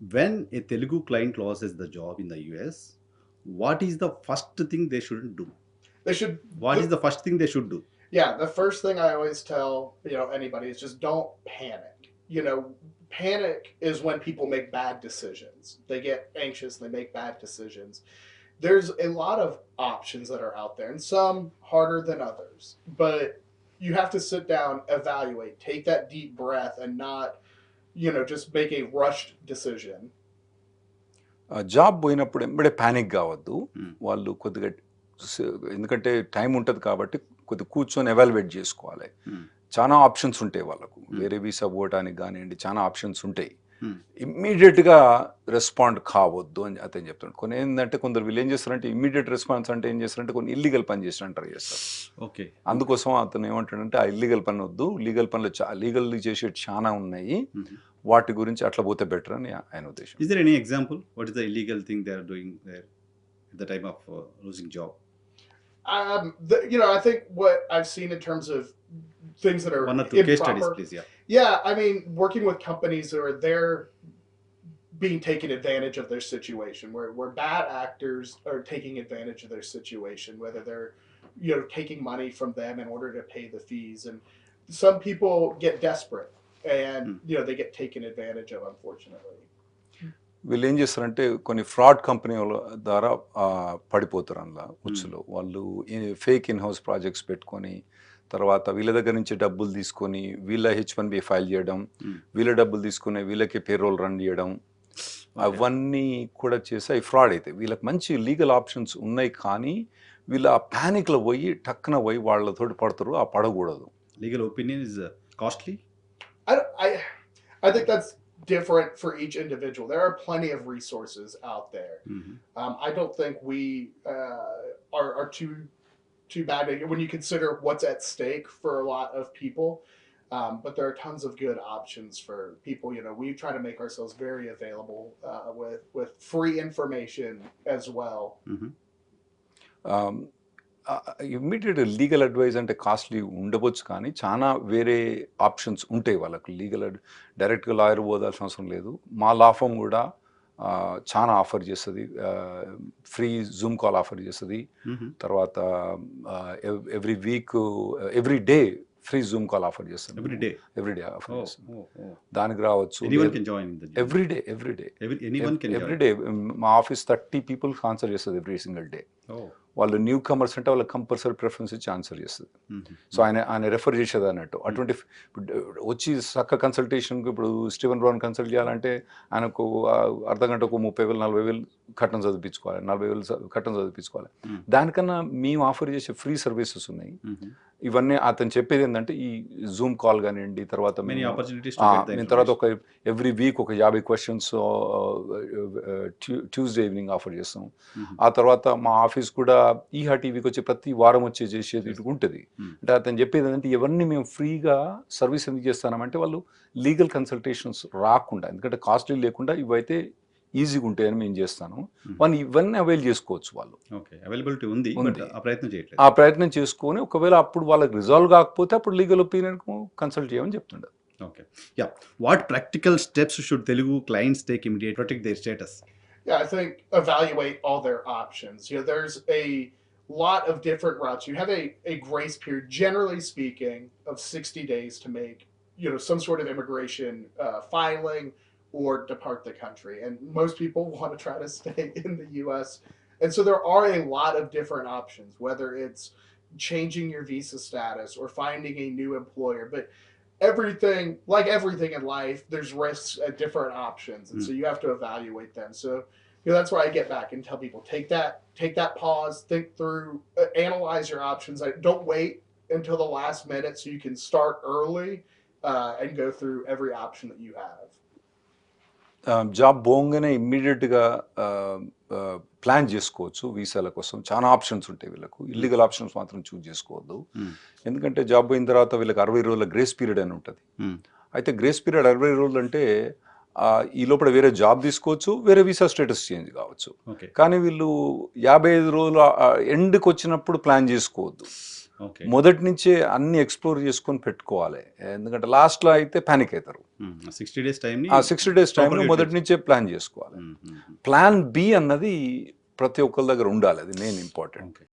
When a Telugu client loses the job in the US, what is the first thing they shouldn't do? They should. What is the first thing they should do? Yeah, the first thing I always tell anybody is just don't panic. Panic is when people make bad decisions. They get anxious, they make bad decisions. There's a lot of options that are out there, and some harder than others. But you have to sit down, evaluate, take that deep breath, and not just make a rushed decision. Job పోయినప్పుడు ఎంబడే panic కావద్దు. Hmm. వాళ్ళు కొద్దిగా ఎందుకంటే time ఉంటుంది కాబట్టి కొద్దిగా కూర్చొని ఎవాల్యుయేట్ చేసుకోవాలి. Hmm. చాలా ఆప్షన్స్ ఉంటాయి వాళ్ళకు, వేరే వీసా పోవడానికి కానివ్వండి, చాలా ఆప్షన్స్ ఉంటాయి. Hmm. ఇమ్మీడియట్గా రెస్పాండ్ కావద్దు అని అతను చెప్తాడు. కొన్ని ఏంటంటే కొందరు వీళ్ళు ఏం చేస్తారంటే ఇమ్మీడియట్ రెస్పాన్స్ అంటే ఏం చేస్తారంటే కొన్ని ఇల్లీగల్ పని చేసినట్టు ట్రై చేస్తారు. ఓకే. అందుకోసం అతను ఏమంటాడంటే ఆ ఇల్లీగల్ పని వద్దు, లీగల్ పనులు లీగల్ చేసేవి చాలా ఉన్నాయి, వాటి గురించి అట్లా పోతే బెటర్ అని ఆయన ఉద్దేశం. Is there any example? What is the illegal thing they are doing there at the time of losing job? I think what I've seen in terms of things that are One or two case studies, improper. please. Yeah. Yeah, I mean, working with companies that are there being taken advantage of their situation, where bad actors are taking advantage of their situation, whether they're taking money from them in order to pay the fees, and some people get desperate and they get taken advantage of, unfortunately. వీళ్ళు ఏం చేస్తారంటే కొన్ని fraud కంపెనీల ద్వారా పడిపోతారు అందులో ఉచ్చులో. వాళ్ళు ఫేక్ ఇన్ హౌస్ ప్రాజెక్ట్స్ పెట్టుకొని తర్వాత వీళ్ళ దగ్గర నుంచి డబ్బులు తీసుకొని వీళ్ళ H1B ఫైల్ చేయడం, వీళ్ళ డబ్బులు తీసుకుని వీళ్ళకి పేరోల్ రన్ చేయడం, అవన్నీ కూడా చేసి ఫ్రాడ్ అయితే వీళ్ళకి మంచి లీగల్ ఆప్షన్స్ ఉన్నాయి. కానీ వీళ్ళు ఆ ప్యానిక్లో పోయి టక్కున పోయి వాళ్ళతో పడతారు, ఆ పడకూడదు. Legal opinion is costly. I think that's different for each individual. There are plenty of resources out there. I don't think we are too bad when you consider what's at stake for a lot of people. But there are tons of good options for people. We try to make ourselves very available with free information as well. Immediate legal advice అంటే costly ఉండవచ్చు, కానీ చాలా వేరే options ఉంటాయి వాళ్ళకు. డైరెక్ట్గా lawyer పోదాల్సిన అవసరం లేదు. మా లా ఫర్మ్ కూడా చాలా ఆఫర్ చేస్తుంది, ఫ్రీ జూమ్ కాల్ ఆఫర్ చేస్తుంది. తర్వాత every week every day free Zoom call offer చేస్తుంది. ఎవ్రీ డే ఆఫర్ చేస్తుంది. దానికి రావచ్చు. ఎవ్రీ డే మా ఆఫీస్ 30 people ఆన్సర్ చేస్తుంది ఎవ్రీ సింగిల్ డే. వాళ్ళు న్యూ కమర్స్ అంటే వాళ్ళకి కంపల్సరీ ప్రిఫరెన్స్ ఇచ్చి ఆన్సర్ చేస్తుంది. సో ఆయన రెఫర్ చేసేది అన్నట్టు. అటువంటి వచ్చి చక్క కన్సల్టేషన్కి ఇప్పుడు స్టీవెన్ బ్రౌన్ కన్సల్ట్ చేయాలంటే ఆయనకు అర్ధగంటకు 30,000 40,000 కట్టం చదివించుకోవాలి, 40,000 కట్టం చదివించుకోవాలి. దానికన్నా మేము ఆఫర్ చేసే ఫ్రీ సర్వీసెస్ ఉన్నాయి. ఇవన్నీ అతను చెప్పేది ఏంటంటే ఈ జూమ్ కాల్ కానివ్వండి, తర్వాత తర్వాత ఒక ఎవ్రీ వీక్ ఒక 50 questions ట్యూస్డే ఈవినింగ్ ఆఫర్ చేస్తాం. ఆ తర్వాత మా ఆఫీస్ కూడా ఈహా టీవీకి వచ్చి ప్రతి వారం చేసేది ఉంటుంది. అంటే అతను చెప్పేది ఏంటంటే ఇవన్నీ మేము ఫ్రీగా సర్వీస్ ఎందుకు చేస్తామంటే వాళ్ళు లీగల్ కన్సల్టేషన్స్ రాకుండా, ఎందుకంటే కాస్ట్లీ లేకుండా ఇవైతే ఈజీగా ఉంటాయని మేము చేస్తాను. వాళ్ళు ఇవన్నీ అవైల్ చేసుకోవచ్చు. వాళ్ళు అవైలబిలిటీ ఉంది, ఆ ప్రయత్నం చేసుకొని ఒకవేళ అప్పుడు వాళ్ళకి రిజాల్వ్ కాకపోతే అప్పుడు లీగల్ ఒపీనియన్ కన్సల్ట్ చేయమని చెప్తుండే. Okay. Yeah. What practical steps should Telugu clients take immediately to protect their status? Yeah, I think evaluate all their options. There's a lot of different routes. You have a grace period, generally speaking, of 60 days to make some sort of immigration filing or depart the country. And most people want to try to stay in the U.S. And so there are a lot of different options, whether it's changing your visa status or finding a new employer. But everything in life, there's risks at different options, and so you have to evaluate them. So that's where I get back and tell people take that pause, think through, analyze your options. Don't wait until the last minute, so you can start early and go through every option that you have. Job పోగానే ఇమ్మీడియట్గా plan చేసుకోవచ్చు. వీసాల కోసం చాలా options ఉంటాయి వీళ్ళకు. Illegal options మాత్రం చూస్ చేసుకోవద్దు. ఎందుకంటే జాబ్ పోయిన తర్వాత వీళ్ళకి 60 రోజుల గ్రేస్ పీరియడ్ అని ఉంటుంది. అయితే గ్రేస్ పీరియడ్ 60 రోజులు అంటే ఈ లోపల వేరే జాబ్ తీసుకోవచ్చు, వేరే వీసా స్టేటస్ చేంజ్ కావచ్చు. కానీ వీళ్ళు 55 రోజుల ఎండ్కి వచ్చినప్పుడు ప్లాన్ చేసుకోవద్దు. ఓకే. మొదటి నుంచే అన్ని ఎక్స్ప్లోర్ చేసుకొని పెట్టుకోవాలి. ఎందుకంటే లాస్ట్లో అయితే పానిక్ అవుతారు. 60 డేస్ టైంని ఆ 60 డేస్ టైంలో properly మొదటి utilize నుంచే ప్లాన్ చేసుకోవాలి. హ్మ్. హ్మ్. ప్లాన్ బి అన్నది ప్రతి ఒక్కరి దగ్గర ఉండాలి, అది మెయిన్ ఇంపార్టెంట్. ఓకే.